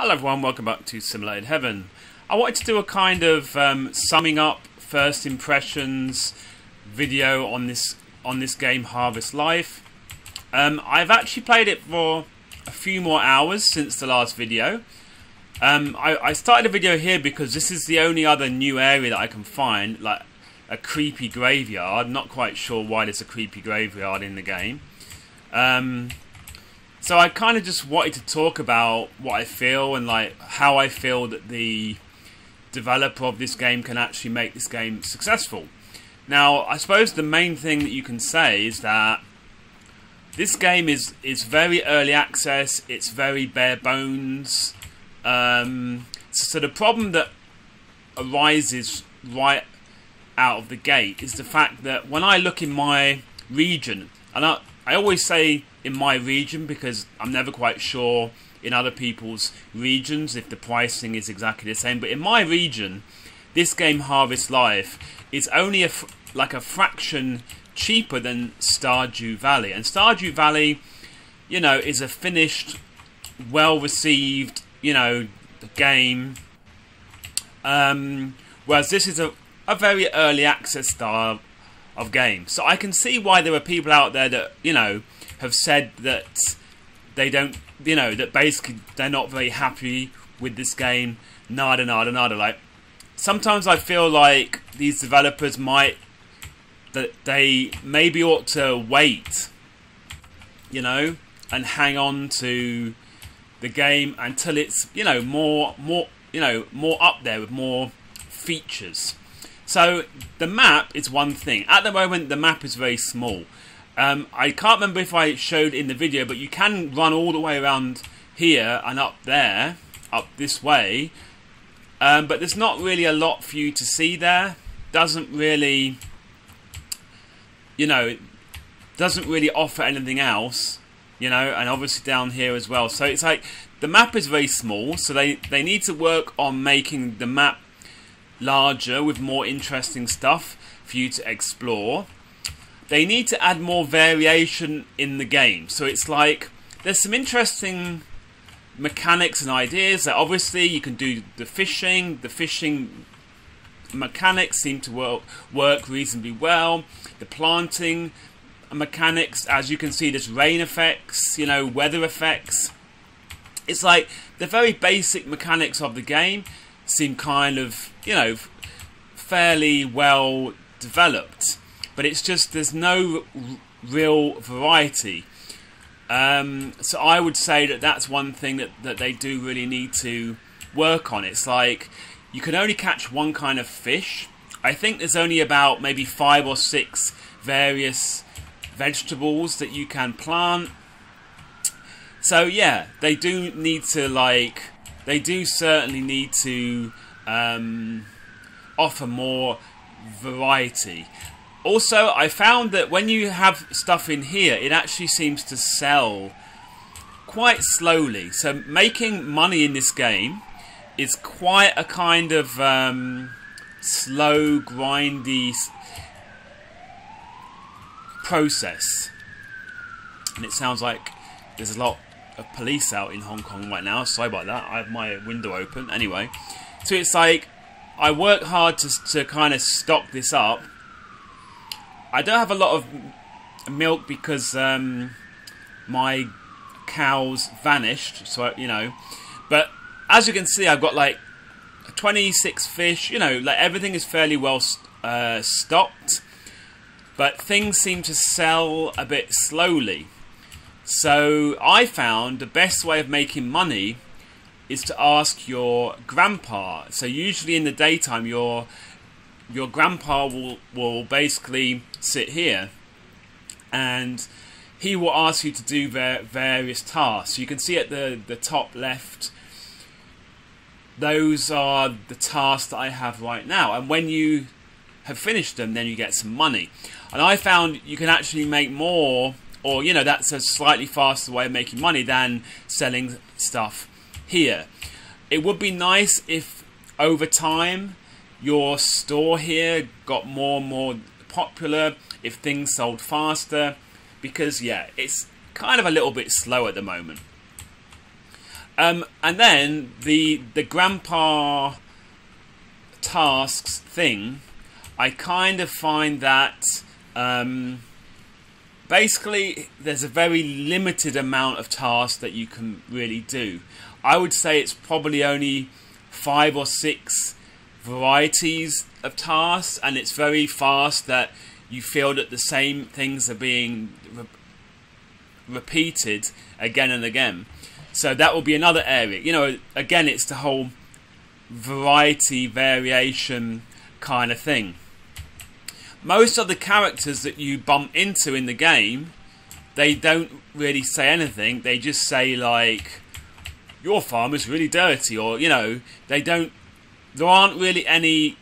Hello everyone, welcome back to Simulated Heaven. I wanted to do a kind of summing up first impressions video on this game, Harvest Life. I've actually played it for a few more hours since the last video. I started a video here because this is the only other new area that I can find, like a creepy graveyard. I'm not quite sure why there's a creepy graveyard in the game. So I kind of just wanted to talk about what I feel and like how I feel that the developer of this game can actually make this game successful. Now, I suppose the main thing that you can say is that this game is very early access. It's very bare bones. So the problem that arises right out of the gate is the fact that when I look in my region, and I always say in my region because I'm never quite sure in other people's regions if the pricing is exactly the same, but in my region this game Harvest Life is only like a fraction cheaper than Stardew Valley, and Stardew Valley, you know, is a finished, well received, you know, game, whereas this is a very early access style of game. So I can see why there are people out there that, you know, have said that they don't, you know, that basically they're not very happy with this game, nada. Like, sometimes I feel like these developers that they maybe ought to wait, you know, and hang on to the game until it's, you know, more up there with more features. So the map is one thing. At the moment the map is very small. I can't remember if I showed in the video, but you can run all the way around here and up there, up this way, but there's not really a lot for you to see there. Doesn't really, you know, doesn't really offer anything else, you know, and obviously down here as well. So it's like the map is very small, so they need to work on making the map larger with more interesting stuff for you to explore. They need to add more variation in the game. So it's like there's some interesting mechanics and ideas that obviously you can do the fishing. The fishing mechanics seem to work reasonably well. The planting mechanics, as you can see, there's rain effects, you know, weather effects. It's like the very basic mechanics of the game seem kind of, you know, fairly well developed, but it's just there's no real variety. So I would say that that's one thing that they do really need to work on. It's like you can only catch one kind of fish. I think there's only about maybe 5 or 6 various vegetables that you can plant. So yeah, they do need to, like, they do certainly need to offer more variety. Also, I found that when you have stuff in here, it actually seems to sell quite slowly. So making money in this game is quite a kind of slow, grindy process. And it sounds like there's a lot of police out in Hong Kong right now. Sorry about that. I have my window open. Anyway, so it's like I work hard to kind of stock this up. I don't have a lot of milk because my cows vanished, so, you know, but as you can see I've got like 26 fish, you know, like everything is fairly well stocked, but things seem to sell a bit slowly. So I found the best way of making money is to ask your grandpa. So usually in the daytime your grandpa will basically sit here and he will ask you to do various tasks. You can see at the top left, those are the tasks that I have right now, and when you have finished them then you get some money. And I found you can actually make more, or, you know, that's a slightly faster way of making money than selling stuff here. It would be nice if over time your store here got more and more popular, if things sold faster, because yeah, it's kind of a little bit slow at the moment. And then the grandpa tasks thing, I kind of find that basically there's a very limited amount of tasks that you can really do. I would say it's probably only 5 or 6 varieties of tasks, and it's very fast that you feel that the same things are being repeated again and again. So that will be another area. You know, again, it's the whole variation kind of thing. Most of the characters that you bump into in the game, they don't really say anything. They just say like, your farm is really dirty, or, you know, they don't, there aren't really any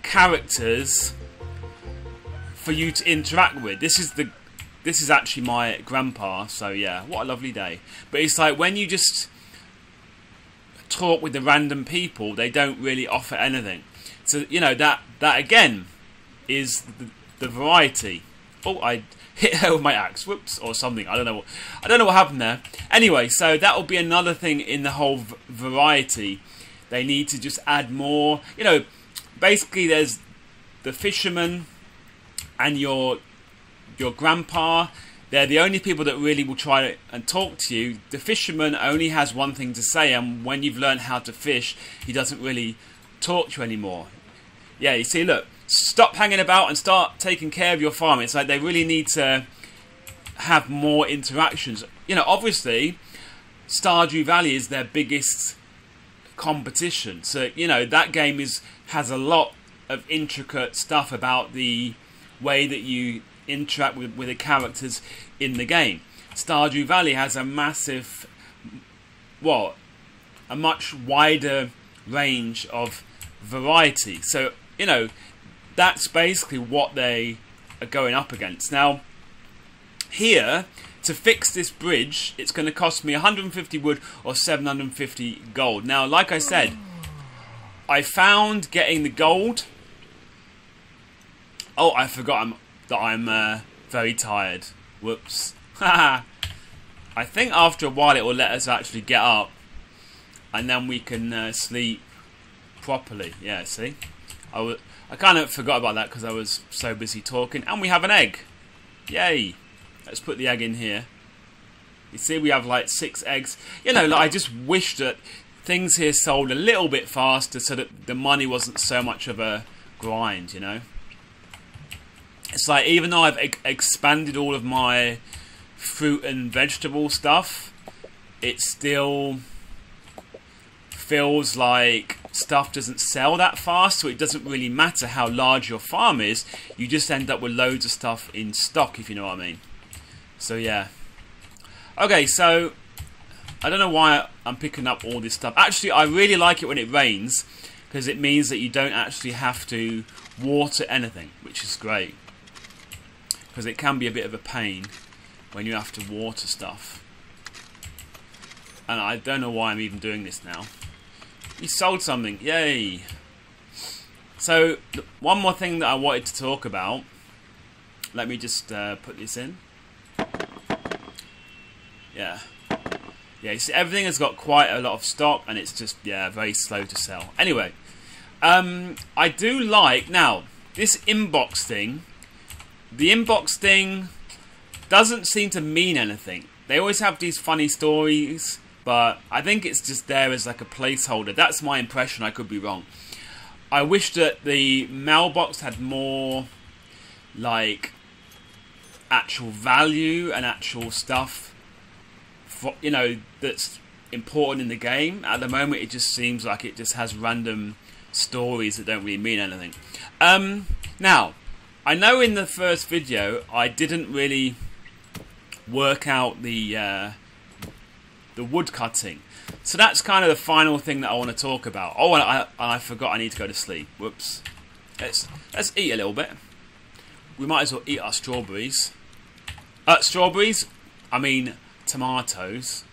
characters for you to interact with. This is actually my grandpa, so yeah, what a lovely day. But it's like when you just talk with the random people, they don't really offer anything. So, you know, that again is the variety. Oh, I hit her with my axe, whoops, or something. I don't know what happened there. Anyway, so that will be another thing in the whole variety. They need to just add more. You know, basically there's the fisherman and your grandpa. They're the only people that really will try and talk to you. The fisherman only has one thing to say, and when you've learned how to fish, he doesn't really talk to you anymore. Yeah, you see, look, stop hanging about and start taking care of your farm. It's like they really need to have more interactions. You know, obviously, Stardew Valley is their biggest competition. So, you know, that game has a lot of intricate stuff about the way that you interact with the characters in the game. Stardew Valley has a massive, a much wider range of variety. So, you know, that's basically what they are going up against. Now, here, to fix this bridge, it's going to cost me 150 wood or 750 gold. Now, like I said, I found getting the gold. Oh, I forgot that I'm very tired. Whoops. I think after a while it will let us actually get up, and then we can sleep properly. Yeah, see? I kind of forgot about that because I was so busy talking. And we have an egg. Yay. Let's put the egg in here. You see, we have like 6 eggs. You know, like, I just wish that things here sold a little bit faster so that the money wasn't so much of a grind, you know? It's like, even though I've expanded all of my fruit and vegetable stuff, it still feels like stuff doesn't sell that fast, so it doesn't really matter how large your farm is. You just end up with loads of stuff in stock, if you know what I mean. So yeah. Okay, so I don't know why I'm picking up all this stuff. Actually, I really like it when it rains, because it means that you don't actually have to water anything, which is great. Because it can be a bit of a pain when you have to water stuff. And I don't know why I'm even doing this now. We sold something, yay! So, one more thing that I wanted to talk about. Let me just put this in. Yeah. Yeah, you see, everything has got quite a lot of stock, and it's just, yeah, very slow to sell. Anyway, I do like, now, this inbox thing. The inbox thing doesn't seem to mean anything. They always have these funny stories, but I think it's just there as like a placeholder. That's my impression, I could be wrong. I wish that the mailbox had more, like, actual value and actual stuff, for, you know, that's important in the game. At the moment, it just seems like it just has random stories that don't really mean anything. Now, I know in the first video I didn't really work out the wood cutting, so that's kind of the final thing that I want to talk about. Oh, and I forgot I need to go to sleep. Whoops. Let's eat a little bit. We might as well eat our strawberries. Strawberries? I mean tomatoes.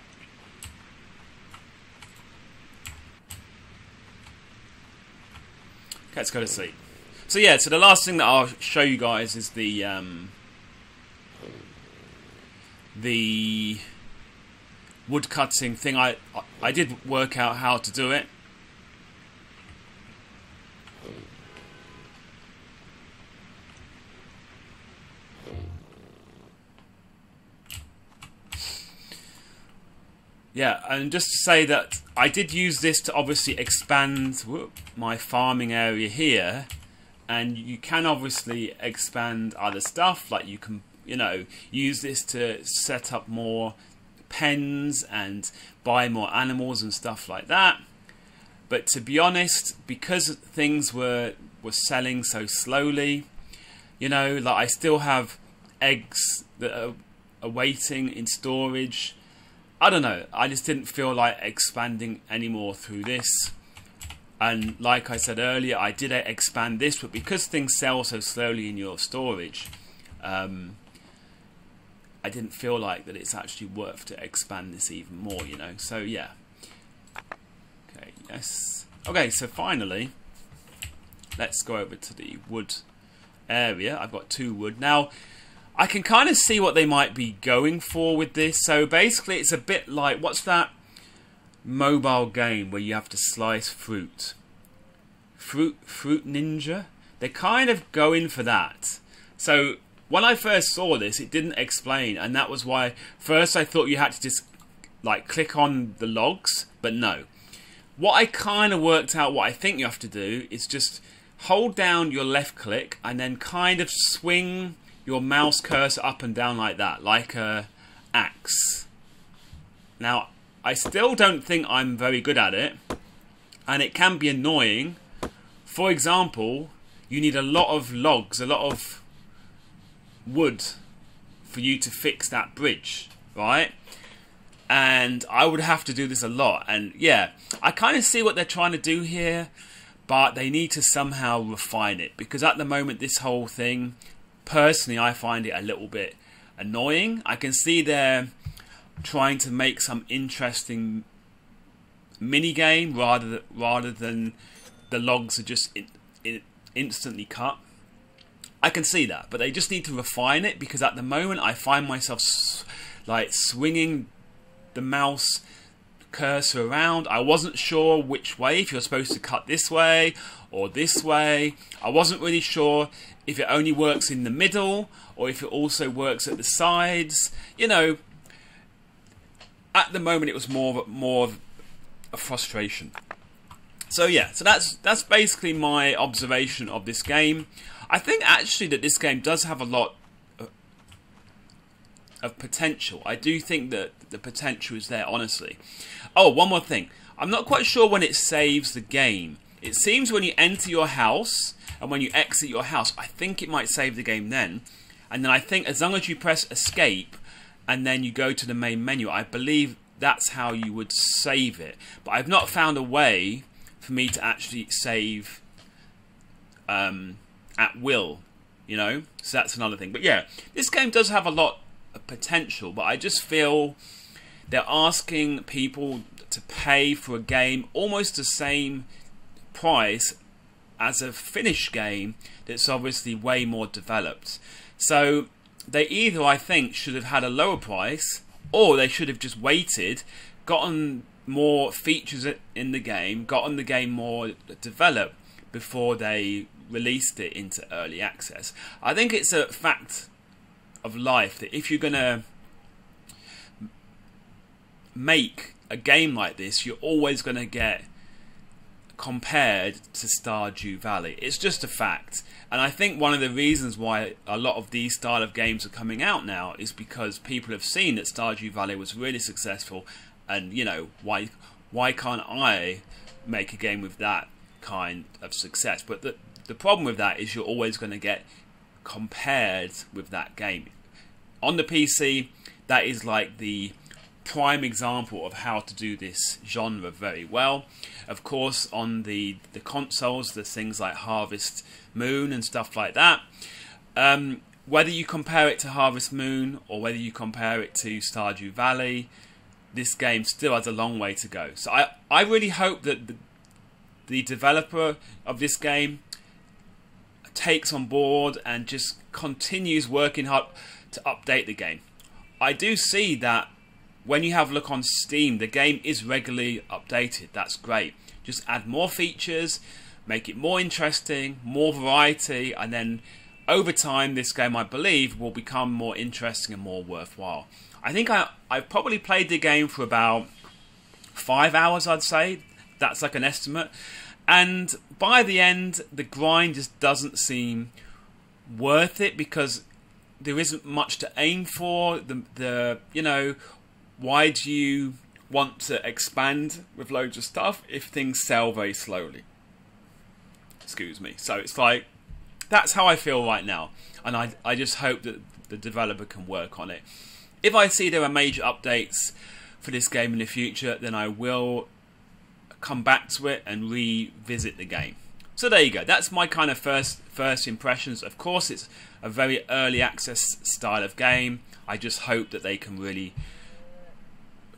Okay, let's go to sleep. So yeah, so the last thing that I'll show you guys is the wood cutting thing. I did work out how to do it. Yeah, and just to say that I did use this to obviously expand my farming area here, and you can obviously expand other stuff, like you can, you know, use this to set up more pens and buy more animals and stuff like that. But to be honest, because things were selling so slowly, you know, like I still have eggs that are waiting in storage. I don't know, I just didn't feel like expanding anymore through this. And like I said earlier, I did expand this, but because things sell so slowly in your storage, I didn't feel like that it's actually worth to expand this even more, you know. So yeah. Okay, yes. Okay, so finally, let's go over to the wood area. I've got 2 wood. Now, I can kind of see what they might be going for with this. So basically it's a bit like, what's that mobile game where you have to slice fruit? Fruit Ninja? They're kind of going for that. So when I first saw this, it didn't explain, and that was why first I thought you had to just like click on the logs, but no. What I kind of worked out, what I think you have to do is just hold down your left click and then kind of swing your mouse cursor up and down like that, like a axe. Now, I still don't think I'm very good at it, and it can be annoying. For example, you need a lot of logs, a lot of wood for you to fix that bridge, right? And I would have to do this a lot, and yeah, I kind of see what they're trying to do here, but they need to somehow refine it, because at the moment this whole thing, personally, I find it a little bit annoying. I can see they're trying to make some interesting mini game rather than the logs are just instantly cut. I can see that, but they just need to refine it, because at the moment I find myself like swinging the mouse cursor around. I wasn't sure which way, if you're supposed to cut this way or this way. I wasn't really sure if it only works in the middle or if it also works at the sides. You know, at the moment it was more of a frustration. So yeah, so that's basically my observation of this game. I think actually that this game does have a lot of potential. I do think that the potential is there, honestly. Oh, one more thing. I'm not quite sure when it saves the game. It seems when you enter your house and when you exit your house, I think it might save the game then. And then I think as long as you press escape and then you go to the main menu, I believe that's how you would save it. But I've not found a way for me to actually save at will, you know? So that's another thing. But yeah, this game does have a lot of potential, but I just feel they're asking people to pay for a game almost the same price as a finished game that's obviously way more developed. So they either, I think, should have had a lower price, or they should have just waited, gotten more features in the game, gotten the game more developed before they released it into early access. I think it's a fact of life that if you're gonna make a game like this, you're always gonna get compared to Stardew Valley. It's just a fact. And I think one of the reasons why a lot of these style of games are coming out now is because people have seen that Stardew Valley was really successful, and you know, why can't I make a game with that kind of success? But the problem with that is you're always going to get compared with that game. On the PC, that is like the prime example of how to do this genre very well. Of course, on the consoles, there's things like Harvest Moon and stuff like that. Whether you compare it to Harvest Moon or whether you compare it to Stardew Valley, this game still has a long way to go. So I really hope that the developer of this game takes on board and just continues working hard to update the game. I do see that when you have a look on Steam, the game is regularly updated. That's great. Just add more features, make it more interesting, more variety, and then over time this game, I believe, will become more interesting and more worthwhile. I think I've probably played the game for about 5 hours, I'd say. That's like an estimate. And by the end, the grind just doesn't seem worth it because there isn't much to aim for. You know, why do you want to expand with loads of stuff if things sell very slowly? Excuse me. So it's like, that's how I feel right now. And I just hope that the developer can work on it. If I see there are major updates for this game in the future, then I will come back to it and revisit the game. So there you go. That's my kind of first impressions. Of course, it's a very early access style of game. I just hope that they can really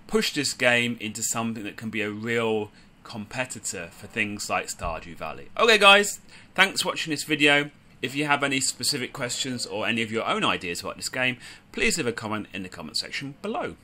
push this game into something that can be a real competitor for things like Stardew Valley. Okay guys, thanks for watching this video. If you have any specific questions or any of your own ideas about this game, please leave a comment in the comment section below.